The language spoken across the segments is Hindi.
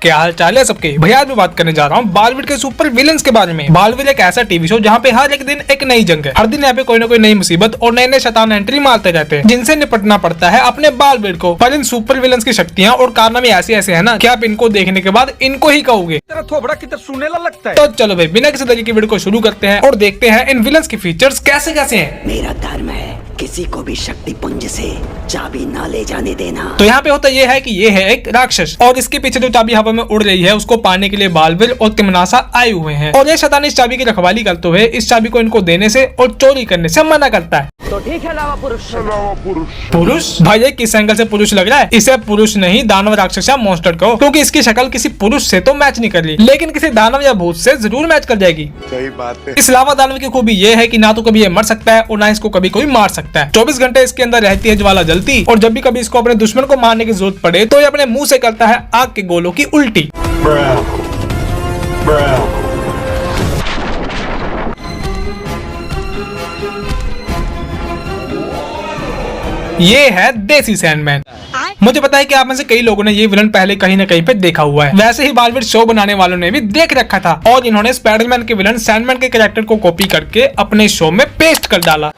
क्या हाल चाल है सबके भैया। आज मैं बात करने जा रहा हूँ बॉलीवुड के सुपर विलन्स के बारे में। बॉलीवुड एक ऐसा टीवी शो जहाँ पे हर एक दिन एक नई जंग है। हर दिन यहाँ पे कोई ना कोई नई मुसीबत और नए नए शैतान एंट्री मारते रहते हैं जिनसे निपटना पड़ता है अपने बॉलीवुड को। पर इन सुपर विलन्स की शक्तियाँ और कारनामे ऐसे ऐसे है ना कि आप इनको देखने के बाद इनको ही कहोगे लगता है। तो चलो भाई बिना किसी तरीके की वीडियो को शुरू करते हैं और देखते हैं इन विलन्स के फीचर्स कैसे कैसे हैं। मेरा धर्म है किसी को भी शक्ति पुंज से चाबी ना ले जाने देना। तो यहाँ पे होता ये है कि ये है एक राक्षस और इसके पीछे जो चाबी हवा में उड़ रही है उसको पाने के लिए बालवीर और तिमनासा आए हुए हैं और ये शैतान इस चाबी की रखवाली करते हुए इस चाबी को इनको देने से और चोरी करने से मना करता है। तो ठीक है लावा पुरुष। पुरुष भाई ये किस एंगल से पुरुष लग रहा है? इसे पुरुष नहीं दानव राक्षस या मॉन्स्टर कहो क्योंकि इसकी शक्ल किसी पुरुष से तो मैच नहीं कर रही लेकिन किसी दानव या भूत से जरूर मैच कर जाएगी। सही बात है। इस लावा दानव की खूबी ये है कि ना तो कभी ये मर सकता है और ना इसको कभी कोई मार सकता है। 24 घंटे इसके अंदर रहती है ज्वाला जलती और जब भी कभी इसको अपने दुश्मन को मारने की जरूरत पड़े तो ये अपने मुंह से करता है आग के गोलों की उल्टी। ये है देसी सैंडमैन। मुझे पता है कि आप में से कई लोगों ने ये विलन पहले कहीं न कहीं पे देखा हुआ है। वैसे ही बॉलीवुड शो बनाने वालों ने भी देख रखा था और इन्होंने स्पाइडरमैन के विलन सैंडमैन के कैरेक्टर को कॉपी करके अपने शो में पेस्ट कर डाला।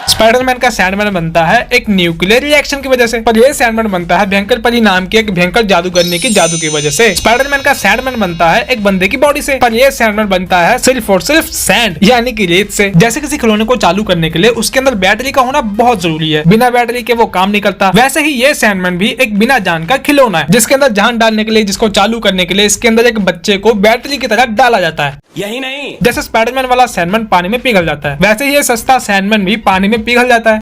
स्पाइडरमैन का सैंडमैन बनता है एक न्यूक्लियर रिएक्शन की वजह से, पर यह सैंडमैन बनता है भयंकर परी नाम के एक भयंकर जादूगरनी की जादू की वजह से। स्पाइडरमैन का सैंडमैन बनता है एक बंदे की बॉडी से, पर यह सैंडमैन बनता है सिर्फ और सिर्फ सैंड यानी कि रेत से। जैसे किसी खिलौने को चालू करने के लिए उसके अंदर बैटरी का होना बहुत जरूरी है, बिना बैटरी के वो काम नहीं करता। वैसे ही ये सैंडमैन भी एक बिना जान का खिलौना है जिसके अंदर जान डालने के लिए, जिसको चालू करने के लिए इसके अंदर एक बच्चे को बैटरी की तरह डाला जाता है। यही नहीं, जैसे स्पाइडरमैन वाला सैंडमैन पानी में पिघल जाता है वैसे ही ये सस्ता सैंडमैन भी पानी में पिघल जाता है।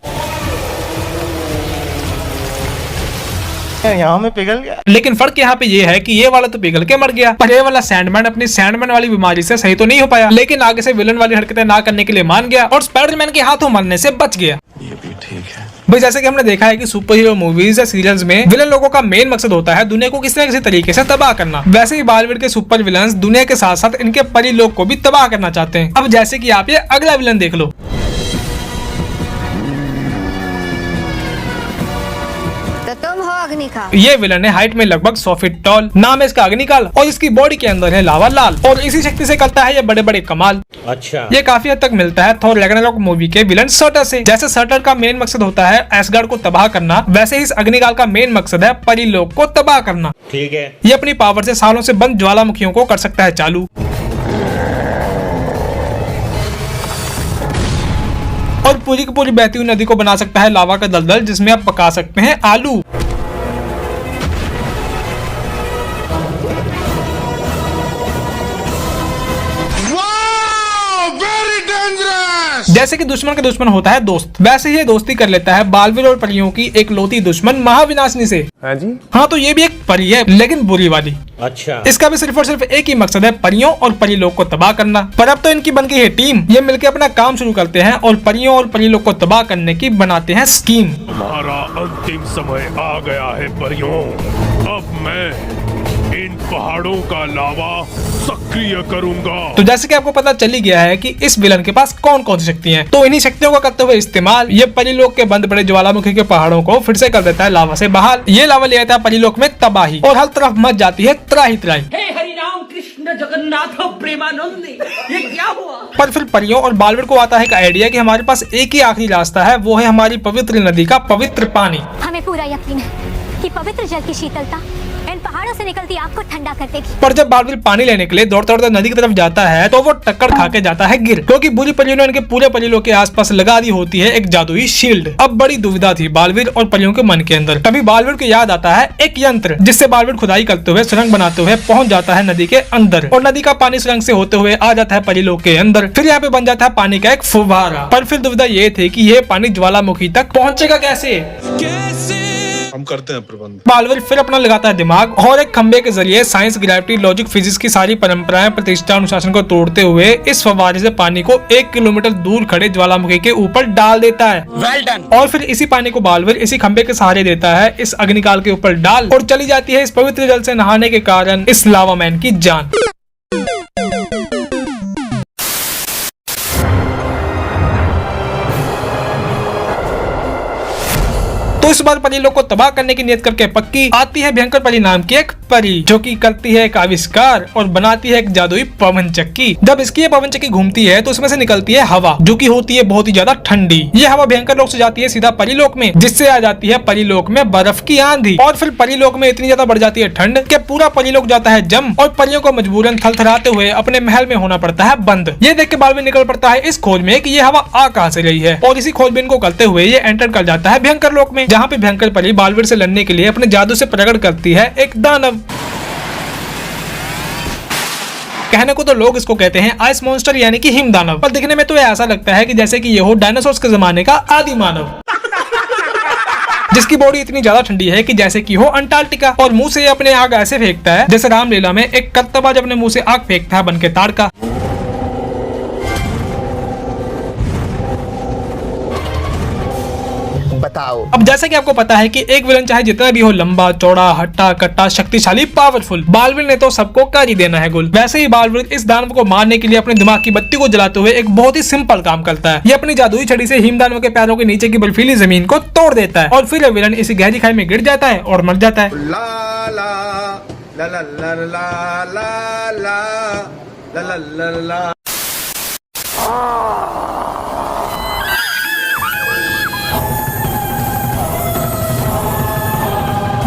यहाँ में पिघल गया। लेकिन फर्क यहाँ पे ये है कि ये वाला तो पिघल के मर गया पर ये वाला सैंडमैन अपनी सैंडमैन वाली बीमारी से सही तो नहीं हो पाया लेकिन आगे से विलन वाली हरकतें ना करने के लिए मान गया और स्पाइडरमैन के हाथों मरने से बच गया। ये भी ठीक है भाई जैसे कि हमने देखा है कि सुपर हीरो मूवीज या सीरियल्स में विलन लोगों का मेन मकसद होता है दुनिया को किसी न किसी तरीके से तबाह करना। वैसे ही बॉलीवुड के सुपर विलन्स दुनिया के साथ साथ इनके परी लोग को भी तबाह करना चाहते हैं। अब जैसे कि आप ये अगला विलन देख लो। तुम हो अग्निकाल। ये विलन है हाइट में लगभग 100 फीट टॉल, नाम है इसका अग्निकाल और इसकी बॉडी के अंदर है लावा लाल और इसी शक्ति से करता है ये बड़े बड़े कमाल। अच्छा, ये काफी हद तक मिलता है थॉर रैग्नारोक मूवी के विलन सर्टर से। जैसे सर्टर का मेन मकसद होता है एसगार्ड को तबाह करना, वैसे ही इस अग्निकाल का मेन मकसद है परिलोक को तबाह करना। ठीक है। ये अपनी पावर से सालों से बंद ज्वालामुखियों को कर सकता है चालू और पूरी की पूरी बहती हुई नदी को बना सकता है लावा का दलदल जिसमें आप पका सकते हैं आलू। जैसे कि दुश्मन का दुश्मन होता है दोस्त, वैसे ही ये दोस्ती कर लेता है बालवीर और परियों की एक लौती दुश्मन महाविनाशनी से। हाँ जी, हाँ तो ये भी एक परी है लेकिन बुरी वाली। अच्छा, इसका भी सिर्फ और सिर्फ एक ही मकसद है परियों और परिलोक को तबाह करना। पर अब तो इनकी बन गई है टीम, ये मिलकर अपना काम शुरू करते हैं और परियों और परिलोक को तबाह करने की बनाते हैं स्कीम। हमारा अंतिम समय आ गया है परियों, अब मैं इन पहाड़ों का लावा सक्रिय करूंगा। तो जैसे कि आपको पता चल ही गया है कि इस विलन के पास कौन कौन सी शक्तियां हैं, तो इन्हीं शक्तियों का करते हुए इस्तेमाल ये परिलोक के बंद पड़े ज्वालामुखी के पहाड़ों को फिर से कर देता है लावा से बहाल। ये लावा ले आता है परिलोक में तबाही और हर तरफ मच जाती है त्राही त्राही। हे हरि राम कृष्ण जगन्नाथ प्रेमानंद, ये क्या हुआ? पर फिर परियों और बालवीर को आता है एक आइडिया कि हमारे पास एक ही आखिरी रास्ता है, वो है हमारी पवित्र नदी का पवित्र पानी। हमें पूरा यकीन है कि पवित्र जल की शीतलता इन पहाड़ों से निकलती आग को ठंडा कर देगी। पर जब बालवीर पानी लेने के लिए दौड़ता दौड़ता नदी की तरफ जाता है तो वो टक्कर खा के जाता है गिर, क्योंकि बुरी परियों ने उनके पूरे परिलोक के आसपास लगा दी होती है एक जादुई शील्ड। अब बड़ी दुविधा थी बालवीर और परियों के मन के अंदर। तभी बालवीर को याद आता है एक यंत्र जिससे बालवीर खुदाई करते हुए सुरंग बनाते हुए पहुंच जाता है नदी के अंदर और नदी का पानी सुरंग से होते हुए आ जाता है परिलोक के अंदर। फिर यहाँ पे बन जाता है पानी का एक फुव्वारा। पर फिर दुविधा ये थी कि ये पानी ज्वालामुखी तक पहुँचेगा कैसे? हम करते हैं प्रबंध। बालवीर फिर अपना लगाता है दिमाग और एक खंबे के जरिए साइंस, ग्रेविटी, लॉजिक, फिजिक्स की सारी परंपराएं, प्रतिष्ठा, अनुशासन को तोड़ते हुए इस फव्वारे से पानी को 1 किलोमीटर दूर खड़े ज्वालामुखी के ऊपर डाल देता है। Well done. और फिर इसी पानी को बालवीर इसी खंबे के सहारे देता है इस अग्निकाल के ऊपर डाल और चली जाती है इस पवित्र जल से नहाने के कारण इस लावा मैन की जान। तो इस बार परी लोग को तबाह करने की नियत करके पक्की आती है भयंकर परी नाम की एक परी, जो कि करती है एक आविष्कार और बनाती है एक जादुई पवन चक्की। जब इसकी ये पवन चक्की घूमती है तो उसमें से निकलती है हवा, जो कि होती है बहुत ही ज्यादा ठंडी। ये हवा भयंकर लोक से जाती है सीधा परीलोक में, जिससे आ जाती है परीलोक में बर्फ की आंधी। और फिर परीलोक में इतनी ज्यादा बढ़ जाती है ठंड कि पूरा परीलोक जाता है जम और परियों को मजबूरन थरथराते हुए अपने महल में होना पड़ता है बंद। ये देख के बालवीर निकल पड़ता है इस खोज में कि ये हवा आ कहां से रही है, और इसी खोजबीन को करते हुए ये एंटर कर जाता है भयंकर लोक में, जहाँ पे भयंकर परी बालवीर से लड़ने के लिए अपने जादू से प्रकट करती है एक दानव। कहने को तो लोग इसको कहते हैं आइस मॉन्स्टर यानी कि हिम दानव, पर दिखने में तो ऐसा लगता है कि जैसे कि ये हो डायनासोर्स के जमाने का आदि मानव, जिसकी बॉडी इतनी ज्यादा ठंडी है कि जैसे कि हो अंटार्कटिका, और मुंह से अपने आग ऐसे फेंकता है जैसे रामलीला में एक कर्तबाज अपने मुंह से आग फेंकता है बनके ताड़का। बताओ। अब जैसा कि आपको पता है कि एक विलन चाहे जितना भी हो लंबा चौड़ा हट्टा कट्टा शक्तिशाली पावरफुल, बालवीर ने तो सबको कर ही देना है गुल। वैसे ही बालवीर इस दानव को मारने के लिए अपने दिमाग की बत्ती को जलाते हुए एक बहुत ही सिंपल काम करता है। ये अपनी जादुई छड़ी से हिम दानव के पैरों के नीचे की बर्फीली जमीन को तोड़ देता है, और फिर विलन इसी गहरी खाई में गिर जाता है और मर जाता है। ला ला ला ला ला ला ला ला ला ला।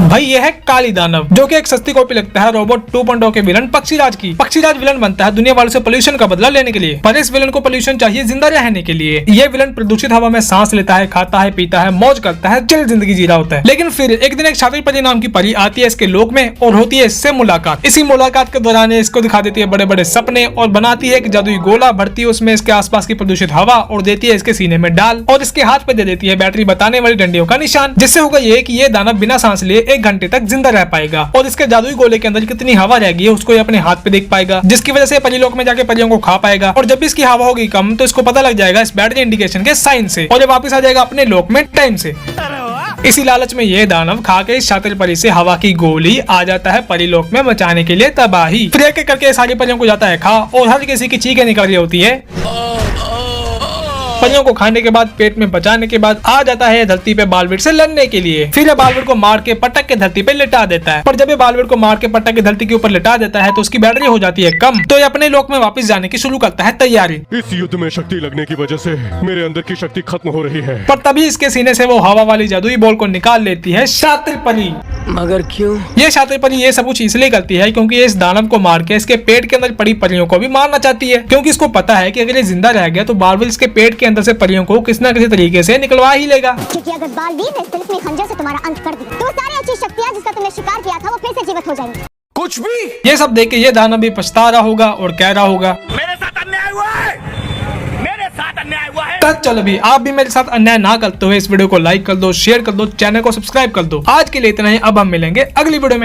भाई ये है काली दानव, जो कि एक सस्ती कॉपी लगता है रोबोट 2.0 के विलन पक्षीराज की। पक्षीराज विलन बनता है दुनिया वालों से पोल्यूशन का बदला लेने के लिए, पर इस विलन को पोल्यूशन चाहिए जिंदा रहने के लिए। ये विलन प्रदूषित हवा में सांस लेता है, खाता है, पीता है, मौज करता है, चिल जिंदगी जी रहा होता है। लेकिन फिर एक दिन एक छात्री परी नाम की परी आती है इसके लोक में और होती है इससे मुलाकात। इसी मुलाकात के दौरान इसको दिखा देती है बड़े बड़े सपने और बनाती है एक जादुई गोला, भरती है उसमें इसके आसपास की प्रदूषित हवा और देती है इसके सीने में डाल, और इसके हाथ पे दे देती है बैटरी बताने वाली डंडियों का निशान, जिससे होगा ये कि ये दानव बिना सांस लिए 1 घंटे तक जिंदा रह पाएगा, और इसके जादुई गोले के अंदर कितनी हवा रह गई है उसको ये अपने हाथ पे देख पाएगा, जिसकी वजह से परीलोक में जाके परियों को खा पाएगा। और जब भी इसकी हवा होगी कम तो इसको पता लग जाएगा इस बैटरी इंडिकेशन के साइन से, और ये वापस आ जाएगा अपने लोक में टाइम से। इसी लालच में ये दानव खा के इस छात्र परी से हवा की गोली आ जाता है परीलोक में मचाने के लिए तबाही। फिर एक करके सारी परियों को जाता है खा, और हर किसी की चीखें निकल रही होती है। परियों को खाने के बाद पेट में बचाने के बाद आ जाता है धरती पे बालवीर से लड़ने के लिए। फिर ये बालवीर को मार के पटक के धरती पे लिटा देता है, पर जब ये बालवीर को मार के पटक के धरती के ऊपर लिटा देता है तो उसकी बैटरी हो जाती है कम, तो ये अपने लोक में वापस जाने की शुरू करता है तैयारी। इस युद्ध में शक्ति लगने की वजह से मेरे अंदर की शक्ति खत्म हो रही है। पर तभी इसके सीने से वो हवा वाली जादुई बॉल को निकाल लेती है शातिर परी। मगर क्यों? ये शातिर परी ये सब कुछ इसलिए करती है क्योंकि इस दानव को मार के इसके पेट के अंदर पड़ी परियों को भी मारना चाहती है, क्योंकि इसको पता है कि अगर ये जिंदा रह गया तो बालवीर इसके पेट के अंदर से परियों को किसी न किसी तरीके से निकलवा ही लेगा। क्योंकि अगर बालवीर ने तिलस्मी खंजर से तुम्हारा अंत कर दिया तो सारी अच्छी शक्तियां जिसका तुमने शिकार किया था वो फिर से जीवित हो जाएंगी। कुछ भी। ये सब देख के ये दानव भी पछता रहा होगा और कह रहा होगा मेरे साथ अन्याय हुआ है, मेरे साथ अन्याय हुआ है। चलो भी आप भी मेरे साथ अन्याय ना करते हुए इस वीडियो को लाइक कर दो, शेयर कर दो, चैनल को सब्सक्राइब कर दो। आज के लिए इतना ही, अब हम मिलेंगे अगली वीडियो में।